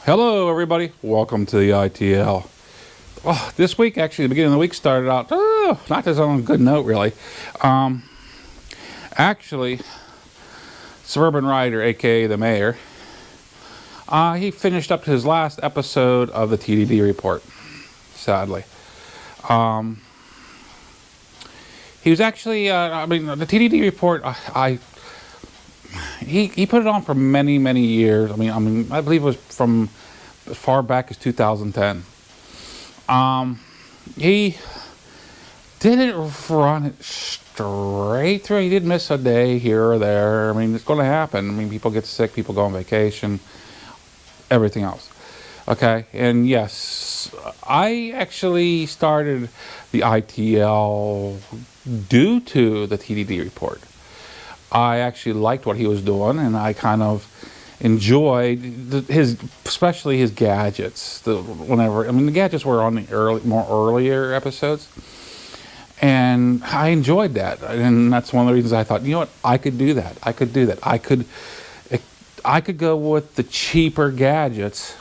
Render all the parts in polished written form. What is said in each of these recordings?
Hello everybody, welcome to the ITL. Oh, this week, actually, the beginning of the week started out, not just on a good note really. Actually, Suburban Rider, aka the mayor, he finished up his last episode of the TDD Report, sadly. He was actually, the TDD Report, he put it on for many years. I believe it was from as far back as 2010. He didn't run it straight through. He did miss a day here or there. It's going to happen. People get sick, people go on vacation, everything else. Okay, and yes, I actually started the ITL due to the TDD Report. I actually liked what he was doing, and I kind of enjoyed especially his gadgets. The gadgets were on the earlier episodes, and I enjoyed that. And that's one of the reasons I thought, you know what, I could do that. I could do that. I could go with the cheaper gadgets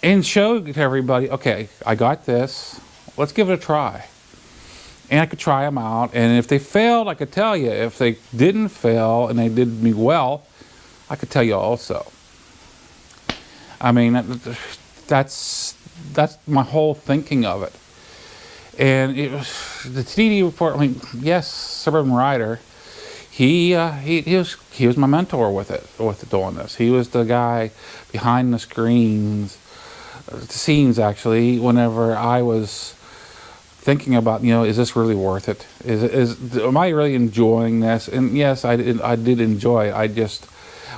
and show to everybody, okay, I got this. Let's give it a try. And I could try them out, and if they failed, I could tell you. If they didn't fail and they did me well, I could tell you also. That's my whole thinking of it. And it was the TDD Report. Yes, Suburban Rider. He was my mentor with doing this. He was the guy behind the scenes actually. Whenever I was thinking about, is this really worth it? Am I really enjoying this? And yes, I did enjoy it. I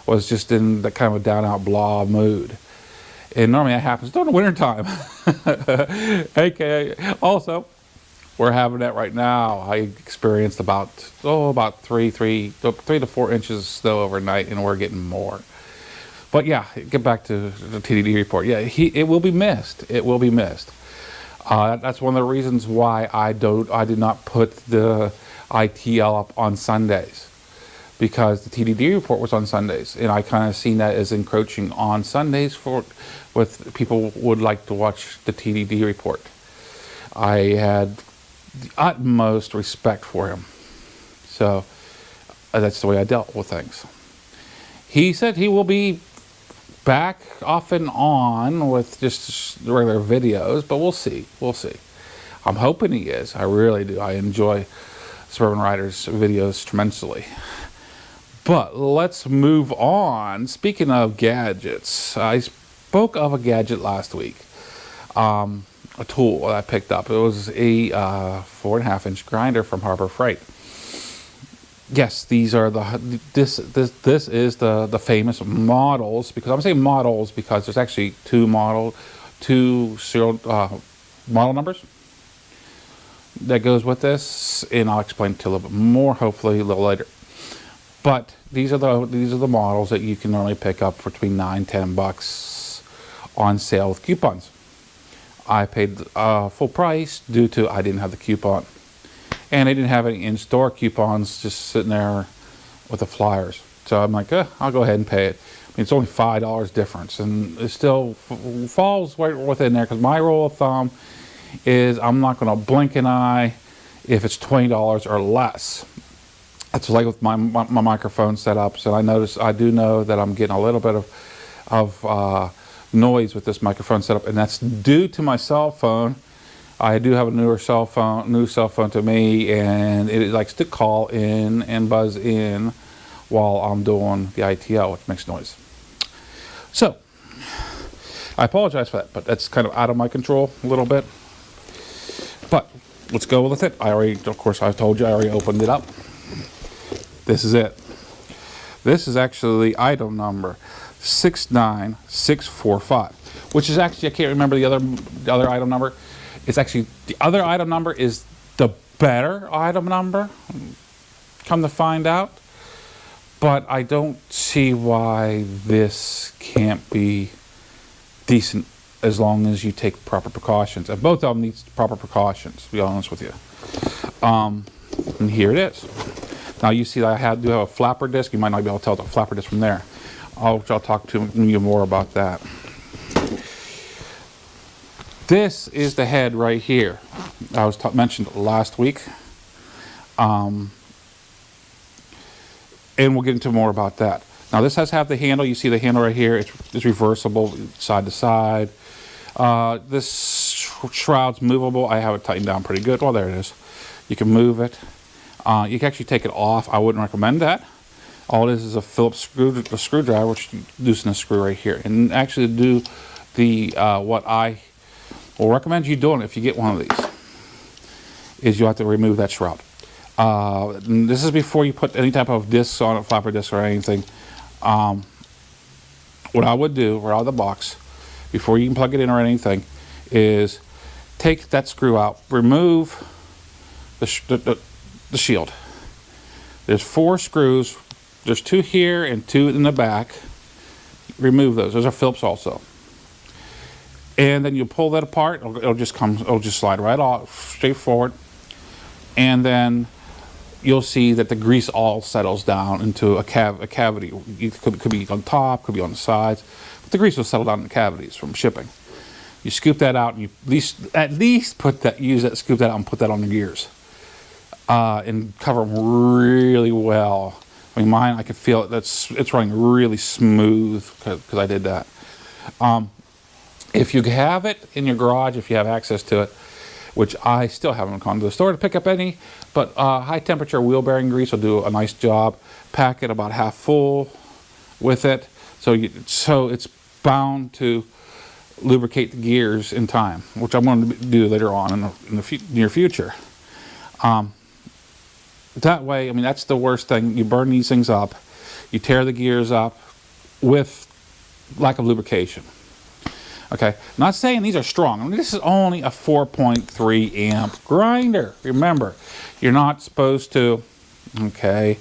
was in the kind of a down-out blah mood. And normally that happens during the winter time. AKA, also, we're having that right now. I experienced about 3 to 4 inches of snow overnight, and we're getting more. But yeah, get back to the TDD Report. Yeah, it will be missed. It will be missed. That's one of the reasons why I did not put the ITL up on Sundays, because the TDD Report was on Sundays, and I kind of seen that as encroaching on Sundays with people who would like to watch the TDD Report. I had the utmost respect for him, so that's the way I dealt with things. He said he will be back off and on with just regular videos, but we'll see. I'm hoping he is. I really do. I enjoy Suburban Rider's videos tremendously. But let's move on. Speaking of gadgets, I spoke of a gadget last week, a tool that I picked up. It was a 4.5-inch grinder from Harbor Freight. Yes, these are this is the famous models, because I'm saying models because there's actually two serial model numbers that goes with this, and I'll explain to you a little bit more, hopefully a little later. But these are the models that you can normally pick up for between $9-10 on sale with coupons. I paid full price due to I didn't have the coupon. And they didn't have any in-store coupons just sitting there with the flyers. So I'm like, I'll go ahead and pay it. It's only $5 difference, and it still falls right within there, because my rule of thumb is I'm not going to blink an eye if it's $20 or less. That's like with my microphone setup. So I do know that I'm getting a little bit of noise with this microphone setup, and that's due to my cell phone. I do have a new cell phone to me, and it likes to call in and buzz in while I'm doing the ITL, which makes noise. So, I apologize for that, but that's kind of out of my control a little bit. But let's go with it. Of course, I told you I already opened it up. This is it. This is actually item number 69645, which is actually, I can't remember the other item number. It's actually, the other item number is the better item number, come to find out. But I don't see why this can't be decent as long as you take proper precautions. And both of them need proper precautions, to be honest with you. And here it is. Now you see that I do have a flapper disc. You might not be able to tell the flapper disc from there. I'll talk to you more about that. This is the head right here. I was mentioned last week. And we'll get into more about that. Now this has the handle. You see the handle right here. It's reversible side to side. This shroud's movable. I have it tightened down pretty good. Well, there it is. You can move it. You can actually take it off. I wouldn't recommend that. All it is a Phillips screwdriver, which you loosen the screw right here. And actually do the what I will recommend you doing if you get one of these is you have to remove that shroud. This is before you put any type of discs on it, flapper disc or anything. What I would do right out of the box before you can plug it in or anything is take that screw out, remove the shield. There's 4 screws. There's 2 here and 2 in the back. Remove those. Those are Phillips also. And then you pull that apart. It'll just slide right off, straight forward. And then you'll see that the grease all settles down into a cavity. It could be on top, could be on the sides, but the grease will settle down in the cavities from shipping. You scoop that out, and you at least scoop that out and put that on the gears, and cover them really well. I mean, mine, I could feel it. It's running really smooth because I did that. If you have it in your garage, if you have access to it, which I still haven't gone to the store to pick up any, but high temperature wheel bearing grease will do a nice job. Pack it about half full with it, so it's bound to lubricate the gears in time, which I'm going to do later on in the near future. That way, I mean, that's the worst thing. You burn these things up, you tear the gears up with lack of lubrication. Okay, not saying these are strong. I mean, this is only a 4.3 amp grinder. Remember, you're not supposed to, okay,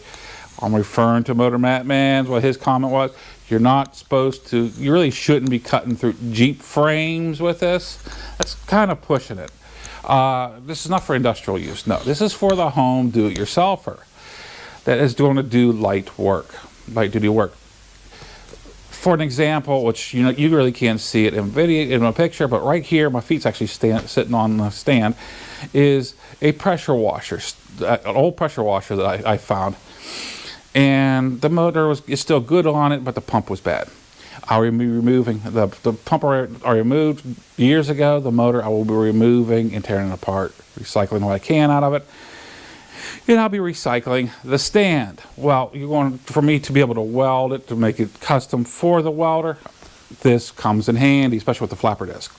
I'm referring to Motor Matt Man's, what his comment was. You're not supposed to, you really shouldn't be cutting through Jeep frames with this. That's kind of pushing it. This is not for industrial use. No, this is for the home do-it-yourselfer that is going to do light duty work. For an example, which you really can't see it in video in a picture, but right here, my feet's actually sitting on the stand, is a pressure washer, an old pressure washer that I found, and the motor is still good on it, but the pump was bad. I'll be removing the pump I removed years ago. The motor I will be removing and tearing it apart, recycling what I can out of it. And I'll be recycling the stand. Well, for me to be able to weld it, to make it custom for the welder, this comes in handy, especially with the flapper disc.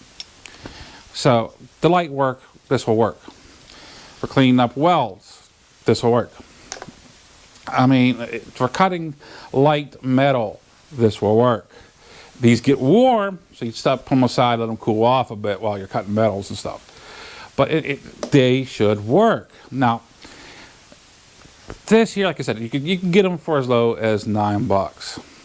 So the light work, this will work. For cleaning up welds, this will work. I mean, for cutting light metal, this will work. These get warm, so you stop, put them aside, let them cool off a bit while you're cutting metals and stuff. But they should work. Now, this here, like I said, you can get them for as low as $9,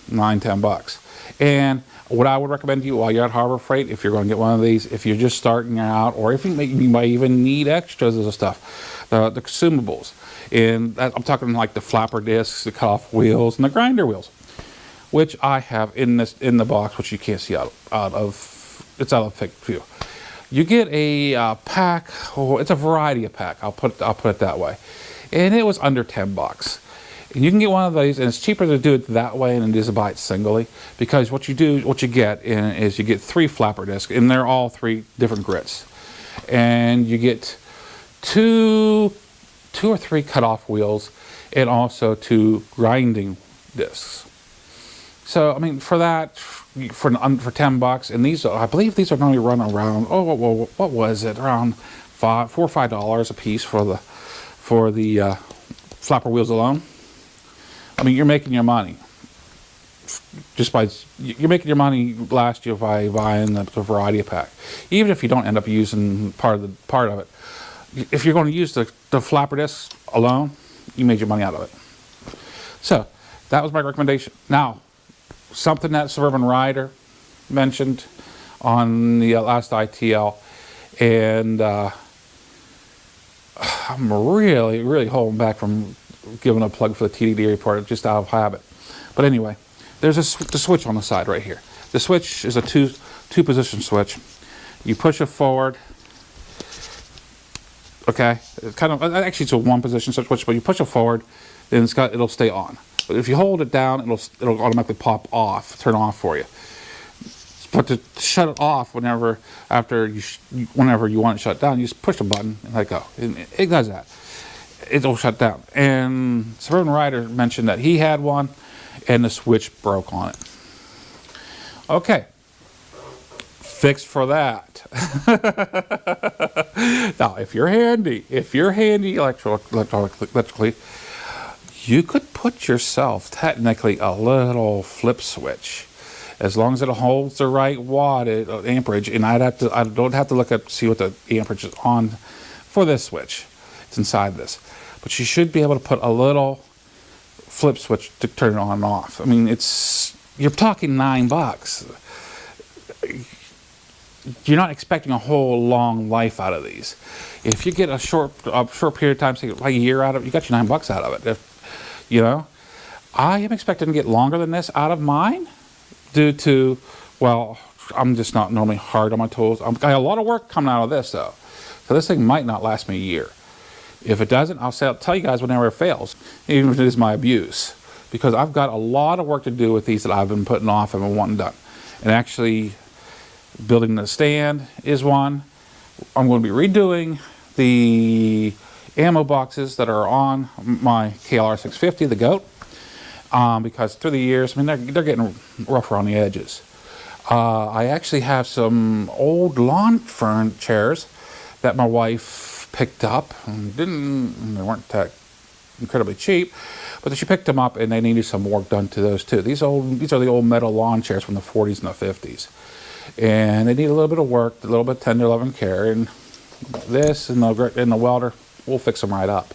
$10. And what I would recommend to you while you're at Harbor Freight, if you're going to get one of these, if you're just starting out, or if you might even need extras of the stuff, the consumables. And I'm talking like the flapper discs, the cutoff wheels, and the grinder wheels, which I have in the box, which you can't see out of. It's out of the view. You get a pack. Oh, it's a variety of pack. I'll put it that way. And it was under $10. And you can get one of these, and it's cheaper to do it that way than it is to buy it singly, because what you get is you get 3 flapper discs, and they're all 3 different grits, and you get two or 3 cutoff wheels, and also 2 grinding discs. So I mean, for that, for $10, and these, I believe these are normally run around, what was it, around $4 or $5 a piece for the flapper wheels alone. I mean, you're making your money you're making your money last year by buying the variety of pack, even if you don't end up using part of it. If you're going to use the flapper discs alone, you made your money out of it. So that was my recommendation. Now, something that Suburban Rider mentioned on the last I.T.L, and I'm really holding back from giving a plug for the TDD Report, just out of habit. But anyway, there's the switch on the side right here. The switch is a two position switch. You push it forward. Okay, it's kind of actually it's a one position switch, but you push it forward, then it'll stay on. But if you hold it down, it'll automatically pop off, turn off for you. But to shut it off whenever you want it shut down, you just push the button and let it go. And it does that. It'll shut down. And Suburban Rider mentioned that he had one, and the switch broke on it. Okay. Fix for that. Now, if you're handy electrically, you could put yourself technically a little flip switch, as long as it holds the right amperage. And I don't have to look at see what the amperage is on for this switch. It's inside this, but you should be able to put a little flip switch to turn it on and off. I mean, you're talking $9. You're not expecting a whole long life out of these. If you get a short period of time, say like a year out of it, you got your $9 out of it. I am expecting to get longer than this out of mine, due to, well, I'm just not normally hard on my tools. I got a lot of work coming out of this though, so this thing might not last me a year. If it doesn't, I'll tell you guys whenever it fails, even if it is my abuse, because I've got a lot of work to do with these that I've been putting off and been wanting done. And actually, building the stand is one. I'm going to be redoing the ammo boxes that are on my KLR 650, the GOAT, because through the years, I mean, they're getting rougher on the edges. I actually have some old lawn fern chairs that my wife picked up. They weren't that incredibly cheap, but she picked them up, and they needed some work done to those too. These are the old metal lawn chairs from the 40s and the 50s. And they need a little bit of work, a little bit of tender loving care, and this and the welder will fix them right up.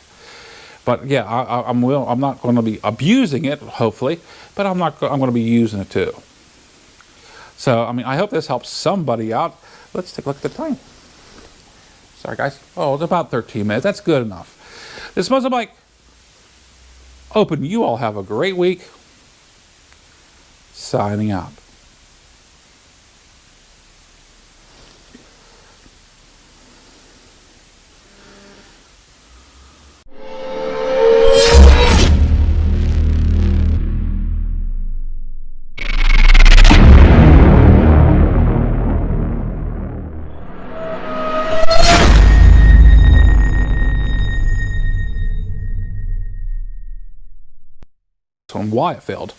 But yeah, I'm not going to be abusing it, hopefully, but I'm going to be using it too. So I mean, I hope this helps somebody out. Let's take a look at the time. Sorry guys. Oh, it's about 13 minutes. That's good enough. This is MuzzleMike. Hoping you all have a great week. Signing out. On why it failed.